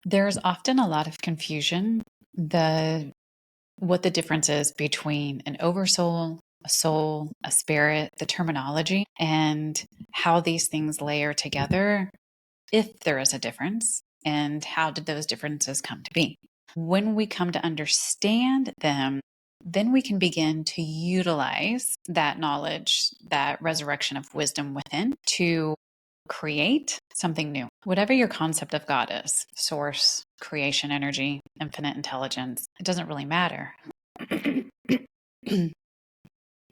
There's often a lot of confusion what the difference is between an oversoul, a soul, a spirit, the terminology, and how these things layer together, if there is a difference, and how did those differences come to be. When we come to understand them, then we can begin to utilize that knowledge, that resurrection of wisdom within, to create something new. Whatever your concept of God is, source, creation, energy, infinite intelligence, it doesn't really matter.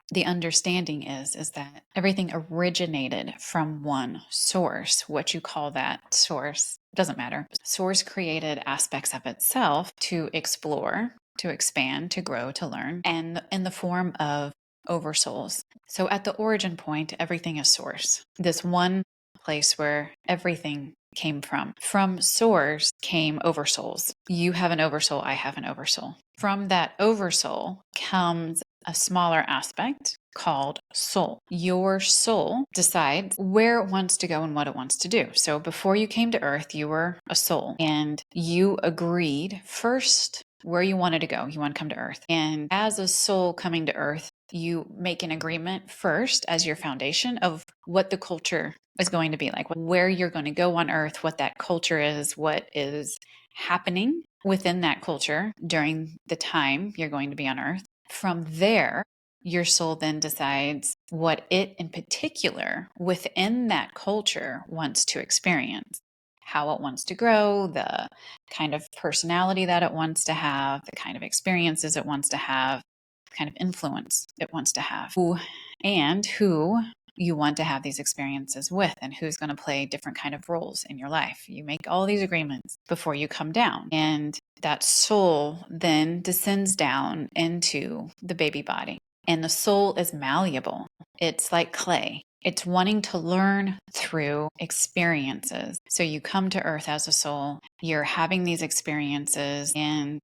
The understanding is that everything originated from one source. What you call that source doesn't matter. Source created aspects of itself to explore, to expand, to grow, to learn, and in the form of oversouls. So at the origin point, everything is source. This one place where everything came from. From source came oversouls. You have an oversoul, I have an oversoul. From that oversoul comes a smaller aspect called soul. Your soul decides where it wants to go and what it wants to do. So before you came to earth, you were a soul and you agreed first where you wanted to go. You want to come to earth. And as a soul coming to earth, you make an agreement first as your foundation of what the culture is going to be like, where you're going to go on earth, what that culture is, what is happening within that culture during the time you're going to be on earth. From there, your soul then decides what it in particular within that culture wants to experience, how it wants to grow, the kind of personality that it wants to have, the kind of experiences it wants to have, the kind of influence it wants to have, who you want to have these experiences with, and who's going to play different kind of roles in your life. You make all these agreements before you come down, and that soul then descends down into the baby body. And the soul is malleable. It's like clay. It's wanting to learn through experiences. So you come to earth as a soul, you're having these experiences, and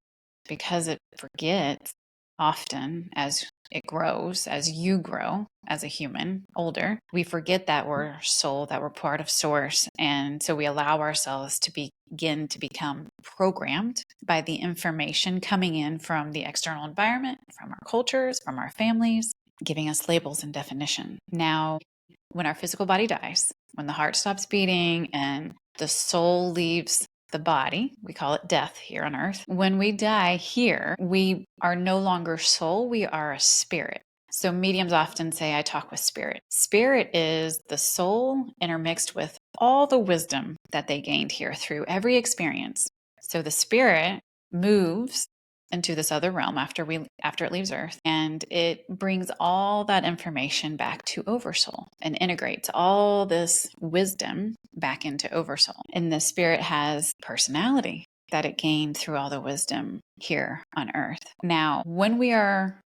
because it forgets often as it grows, as you grow as a human older, we forget that we're soul, that we're part of source. And so we allow ourselves to begin to become programmed by the information coming in from the external environment, from our cultures, from our families, giving us labels and definition. Now, when our physical body dies, when the heart stops beating and the soul leaves the body, we call it death here on earth. When we die here, we are no longer soul, we are a spirit. So mediums often say, I talk with spirit. Spirit is the soul intermixed with all the wisdom that they gained here through every experience. So the spirit moves into this other realm after it leaves earth, and it brings all that information back to oversoul and integrates all this wisdom back into oversoul. And the spirit has personality that it gained through all the wisdom here on earth. Now, when we are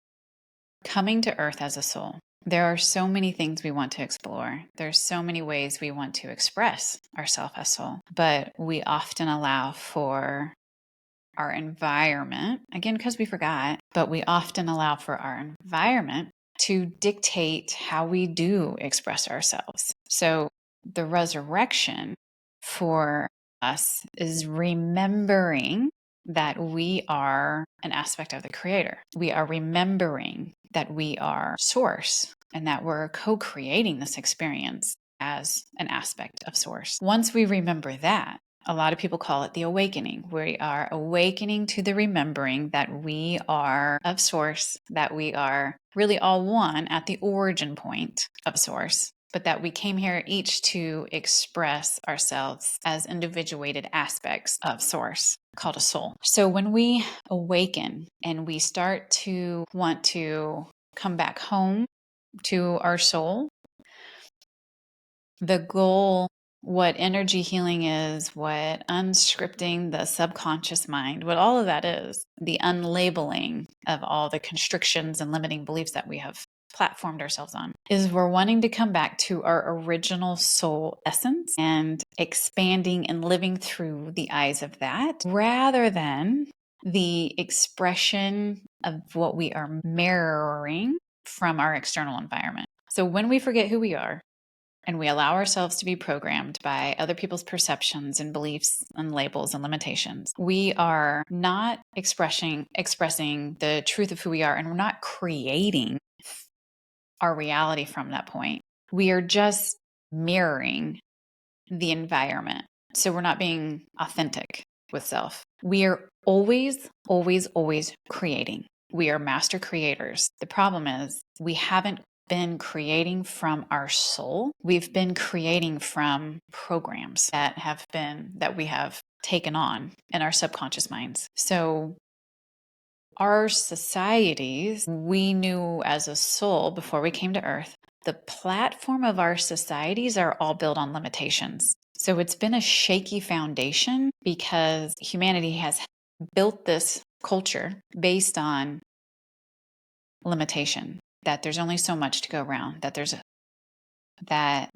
coming to earth as a soul, there are so many things we want to explore. There's so many ways we want to express ourselves as soul, but we often allow for our environment, again, because we forgot, but we often allow for our environment to dictate how we do express ourselves. So the resurrection for us is remembering that we are an aspect of the Creator. We are remembering that we are source and that we're co-creating this experience as an aspect of source. Once we remember that, a lot of people call it the awakening. We are awakening to the remembering that we are of source, that we are really all one at the origin point of source, but that we came here each to express ourselves as individuated aspects of source, called a soul. So when we awaken and we start to want to come back home to our soul, the goal, what energy healing is, what unscripting the subconscious mind, what all of that is, the unlabeling of all the constrictions and limiting beliefs that we have platformed ourselves on, is we're wanting to come back to our original soul essence and expanding and living through the eyes of that rather than the expression of what we are mirroring from our external environment. So when we forget who we are, and we allow ourselves to be programmed by other people's perceptions and beliefs and labels and limitations, we are not expressing the truth of who we are, and we're not creating our reality from that point. We are just mirroring the environment. So we're not being authentic with self. We are always, always, always creating. We are master creators. The problem is we haven't been creating from our soul. We've been creating from programs that we have taken on in our subconscious minds. So our societies, we knew as a soul before we came to Earth, the platform of our societies are all built on limitations. So it's been a shaky foundation because humanity has built this culture based on limitation, that there's only so much to go around, that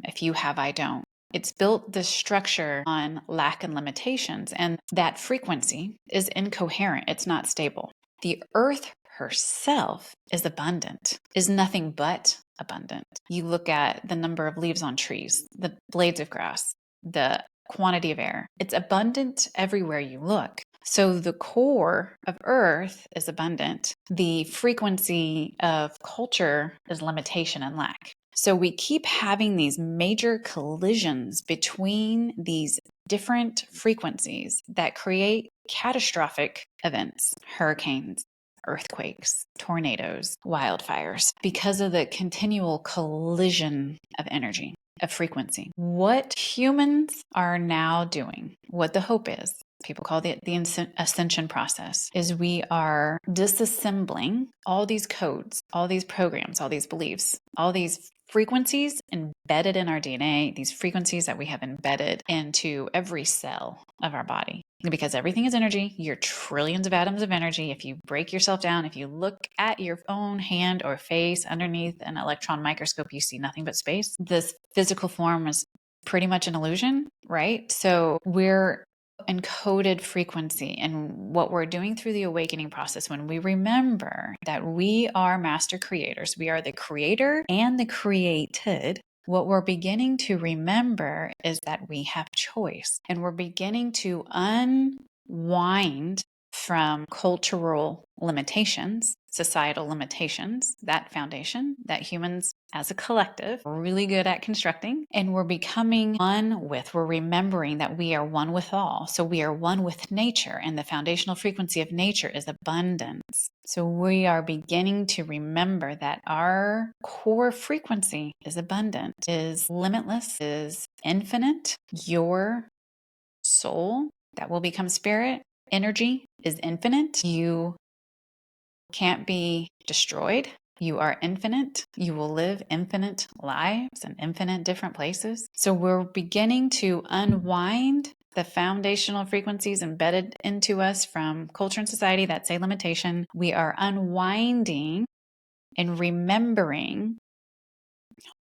if you have, I don't. It's built this structure on lack and limitations, and that frequency is incoherent. It's not stable. The earth herself is abundant, is nothing but abundant. You look at the number of leaves on trees, the blades of grass, the quantity of air. It's abundant everywhere you look. So the core of earth is abundant. The frequency of culture is limitation and lack. So we keep having these major collisions between these different frequencies that create catastrophic events, hurricanes, earthquakes, tornadoes, wildfires, because of the continual collision of energy, of frequency. What humans are now doing, what the hope is, people call it the ascension process, is we are disassembling all these codes, all these programs, all these beliefs, all these frequencies embedded in our DNA, these frequencies that we have embedded into every cell of our body. Because everything is energy, you're trillions of atoms of energy. If you break yourself down, if you look at your own hand or face underneath an electron microscope, you see nothing but space. This physical form is pretty much an illusion, right? So we're encoded frequency, and what we're doing through the awakening process, when we remember that we are master creators, we are the creator and the created, what we're beginning to remember is that we have choice, and we're beginning to unwind from cultural limitations, societal limitations, that foundation that humans as a collective are really good at constructing. And we're becoming we're remembering that we are one with all. So we are one with nature, and the foundational frequency of nature is abundance. So we are beginning to remember that our core frequency is abundant, is limitless, is infinite. Your soul that will become spirit energy is infinite. You can't be destroyed. You are infinite. You will live infinite lives in infinite different places. So we're beginning to unwind the foundational frequencies embedded into us from culture and society that say limitation. We are unwinding and remembering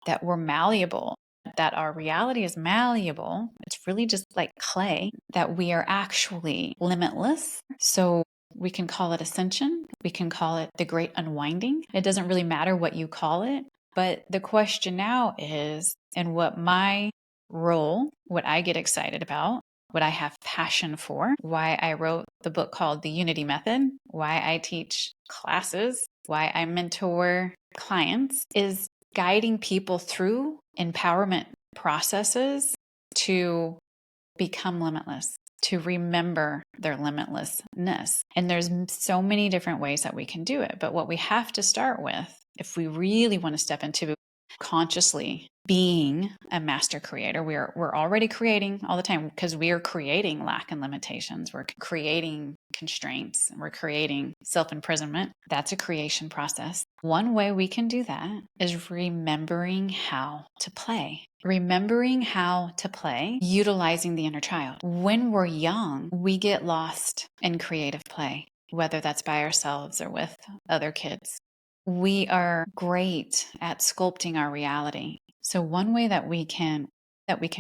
that we're malleable, that our reality is malleable. It's really just like clay, that we are actually limitless. So we can call it ascension. We can call it the great unwinding. It doesn't really matter what you call it. But the question now is, and what my role, what I get excited about, what I have passion for, why I wrote the book called The Unity Method, why I teach classes, why I mentor clients, is guiding people through empowerment processes to become limitless, to remember their limitlessness. And there's so many different ways that we can do it. But what we have to start with, if we really want to step into consciously being a master creator, we're already creating all the time, because we are creating lack and limitations. We're creating constraints, and we're creating self-imprisonment. That's a creation process. One way we can do that is remembering how to play. Remembering how to play, utilizing the inner child. When we're young, we get lost in creative play, whether that's by ourselves or with other kids. We are great at sculpting our reality. So one way that we can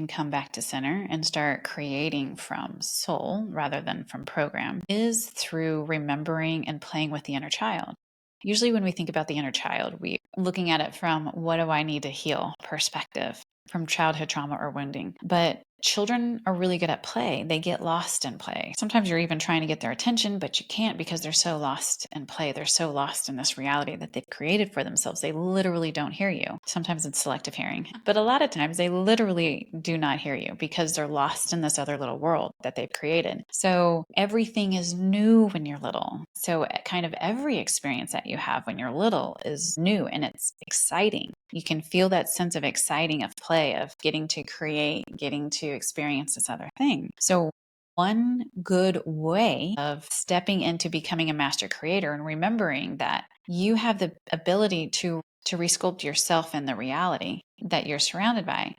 come back to center and start creating from soul rather than from program is through remembering and playing with the inner child. Usually when we think about the inner child, we're looking at it from what do I need to heal perspective. from childhood trauma or wounding. But children are really good at play. They get lost in play. Sometimes you're even trying to get their attention, but you can't because they're so lost in play. They're so lost in this reality that they've created for themselves. They literally don't hear you. Sometimes it's selective hearing, but a lot of times they literally do not hear you because they're lost in this other little world that they've created. So everything is new when you're little. So kind of every experience that you have when you're little is new and it's exciting. You can feel that sense of exciting, of play, of getting to create, getting to experience this other thing. So one good way of stepping into becoming a master creator and remembering that you have the ability to resculpt yourself in the reality that you're surrounded by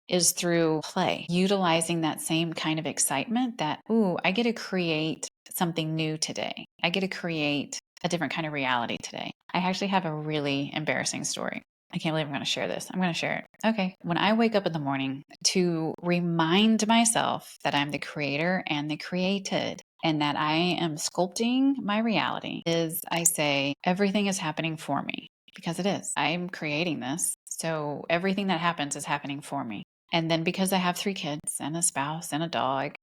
is through play, utilizing that same kind of excitement that, ooh, I get to create something new today. I get to create a different kind of reality today. I actually have a really embarrassing story. I can't believe I'm going to share this. I'm going to share it. Okay. When I wake up in the morning, to remind myself that I'm the creator and the created and that I am sculpting my reality, is I say, everything is happening for me because it is. I'm creating this. So everything that happens is happening for me. And then because I have 3 kids and a spouse and a dog,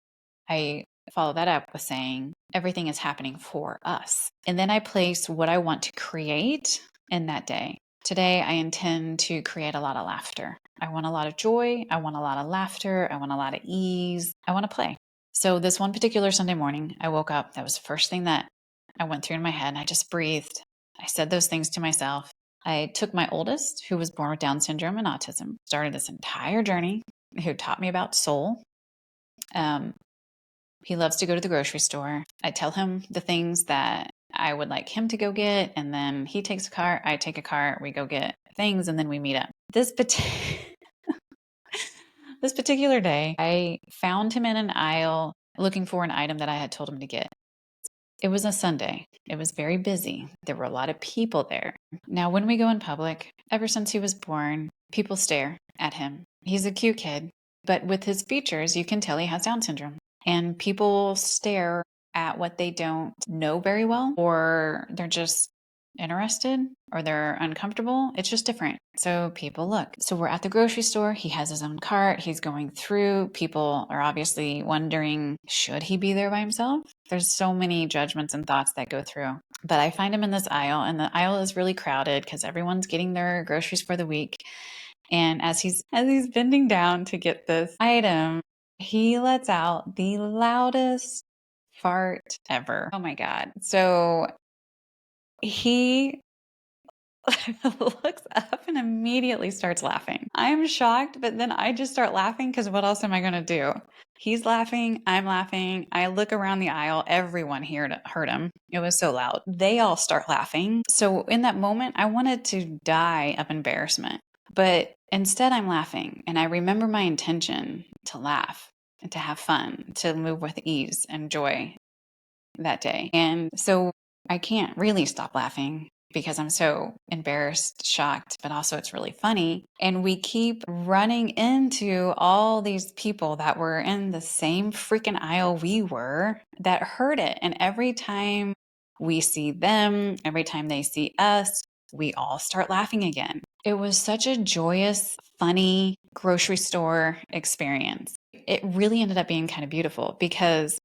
I follow that up with saying, everything is happening for us. And then I place what I want to create in that day. Today, I intend to create a lot of laughter. I want a lot of joy. I want a lot of laughter. I want a lot of ease. I want to play. So this one particular Sunday morning, I woke up. That was the first thing that I went through in my head. And I just breathed. I said those things to myself. I took my oldest, who was born with Down syndrome and autism, started this entire journey, who taught me about soul. He loves to go to the grocery store. I tell him the things that I would like him to go get, and then he takes a car, I take a car, we go get things, and then we meet up. This particular day, I found him in an aisle looking for an item that I had told him to get. It was a Sunday. It was very busy. There were a lot of people there. Now, when we go in public, ever since he was born, people stare at him. He's a cute kid, but with his features, you can tell he has Down syndrome. And people stare at what they don't know very well, or they're just interested, or they're uncomfortable. It's just different. So people look. So we're at the grocery store. He has his own cart. He's going through. People are obviously wondering, should he be there by himself? There's so many judgments and thoughts that go through. But I find him in this aisle, and the aisle is really crowded because everyone's getting their groceries for the week. And as he's bending down to get this item, he lets out the loudest fart ever. Oh my God. So he looks up and immediately starts laughing. I'm shocked, but then I just start laughing because what else am I going to do? He's laughing. I'm laughing. I look around the aisle. Everyone here heard him. It was so loud. They all start laughing. So in that moment, I wanted to die of embarrassment. But instead, I'm laughing. And I remember my intention to laugh and to have fun, to move with ease and joy that day. And so I can't really stop laughing because I'm so embarrassed, shocked, but also it's really funny. And we keep running into all these people that were in the same freaking aisle we were that heard it. And every time we see them, every time they see us, we all start laughing again. It was such a joyous, funny grocery store experience. It really ended up being kind of beautiful because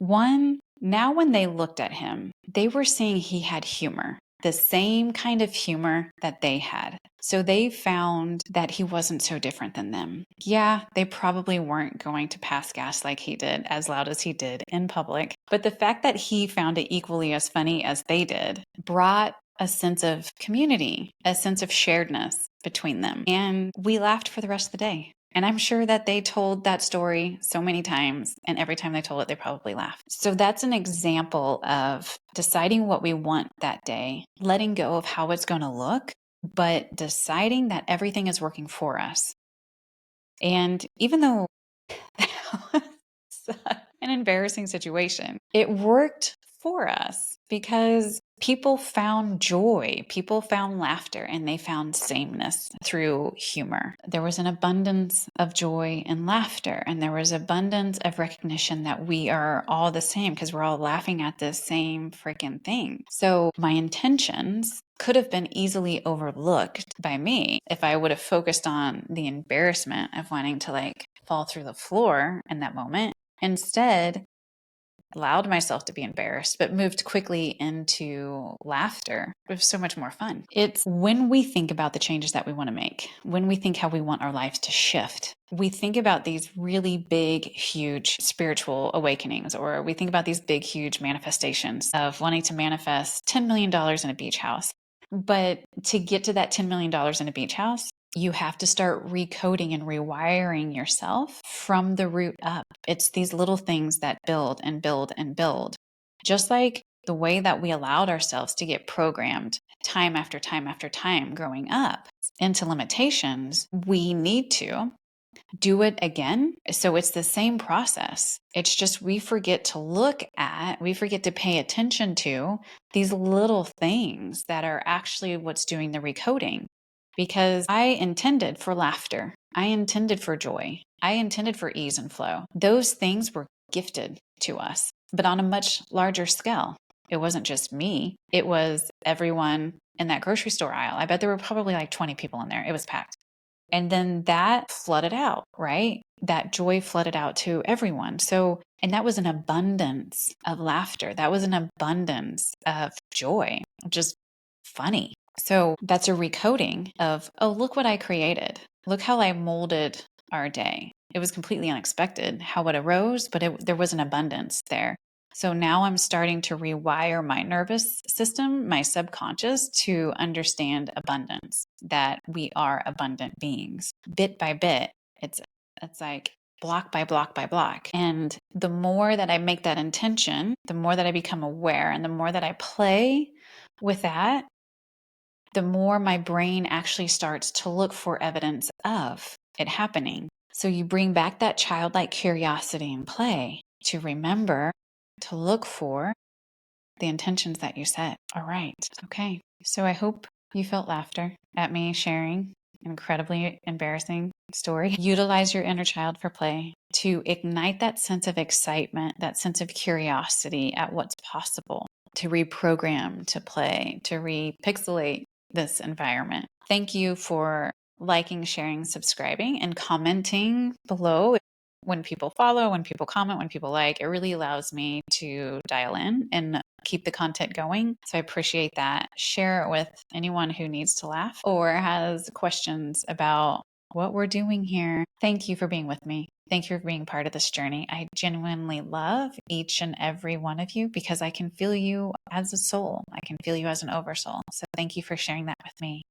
now when they looked at him, they were seeing he had humor, the same kind of humor that they had. So they found that he wasn't so different than them. Yeah, they probably weren't going to pass gas like he did, as loud as he did in public. But the fact that he found it equally as funny as they did brought a sense of community, a sense of sharedness between them. And we laughed for the rest of the day. And I'm sure that they told that story so many times, and every time they told it, they probably laughed. So that's an example of deciding what we want that day, letting go of how it's going to look, but deciding that everything is working for us. And even though that was an embarrassing situation, it worked for us because people found joy, people found laughter, and they found sameness through humor. There was an abundance of joy and laughter, and there was abundance of recognition that we are all the same because we're all laughing at this same freaking thing. So my intentions could have been easily overlooked by me if I would have focused on the embarrassment of wanting to like fall through the floor in that moment. Instead, allowed myself to be embarrassed, but moved quickly into laughter. It was so much more fun. It's when we think about the changes that we want to make, when we think how we want our lives to shift, we think about these really big, huge spiritual awakenings, or we think about these big, huge manifestations of wanting to manifest $10 million in a beach house. But to get to that $10 million in a beach house, you have to start recoding and rewiring yourself from the root up. It's these little things that build and build and build. Just like the way that we allowed ourselves to get programmed time after time after time growing up into limitations, we need to do it again. So it's the same process. It's just we forget to pay attention to these little things that are actually what's doing the recoding. Because I intended for laughter, I intended for joy, I intended for ease and flow. Those things were gifted to us, but on a much larger scale. It wasn't just me, it was everyone in that grocery store aisle. I bet there were probably like 20 people in there. It was packed. And then that flooded out, right? That joy flooded out to everyone. So, and that was an abundance of laughter. That was an abundance of joy, just funny. So that's a recoding of, oh, look what I created. Look how I molded our day. It was completely unexpected how it arose, but there was an abundance there. So now I'm starting to rewire my nervous system, my subconscious, to understand abundance, that we are abundant beings. Bit by bit, it's like block by block by block. And the more that I make that intention, the more that I become aware and the more that I play with that, the more my brain actually starts to look for evidence of it happening. So you bring back that childlike curiosity and play to remember to look for the intentions that you set. All right. Okay. So I hope you felt laughter at me sharing an incredibly embarrassing story. Utilize your inner child for play to ignite that sense of excitement, that sense of curiosity at what's possible, to reprogram, to play, to repixelate this environment. Thank you for liking, sharing, subscribing, and commenting below. When people follow, when people comment, when people like, it really allows me to dial in and keep the content going. So I appreciate that. Share it with anyone who needs to laugh or has questions about what we're doing here. Thank you for being with me. Thank you for being part of this journey. I genuinely love each and every one of you because I can feel you as a soul. I can feel you as an oversoul. So thank you for sharing that with me.